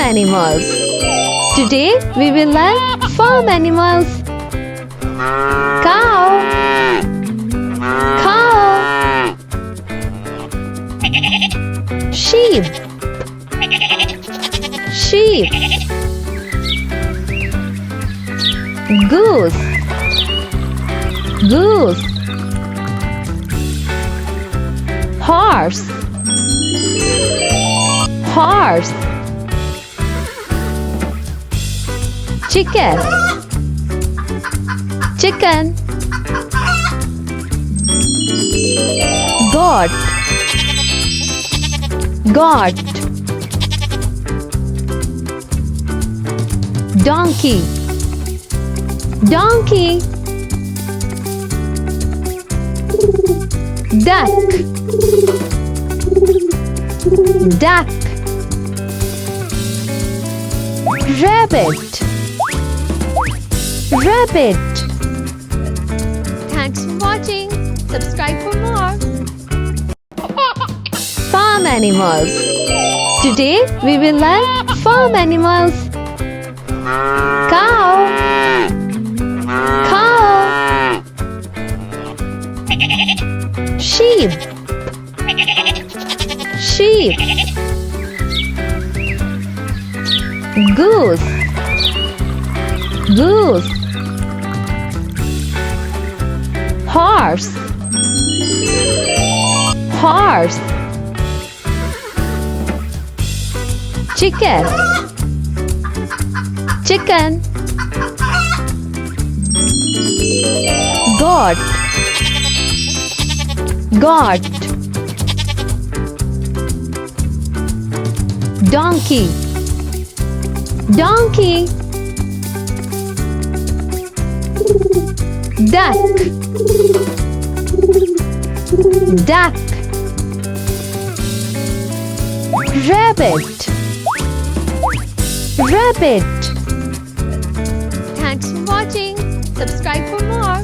animals. Today we will learn farm animals. Cow, cow. Sheep, sheep. Goose, goose. Horse, horse. Chicken, chicken. Goat, goat. Donkey, donkey. Duck, duck. Rabbit, rabbit. Thanks for watching. Subscribe for more. Farm animals. Today we will learn farm animals. Cow, cow. Sheep, sheep. Goose, goose. Horse, horse. Chicken, chicken. Goat, goat. Donkey, donkey. Duck, duck. Rabbit, rabbit. Thanks for watching. Subscribe for more.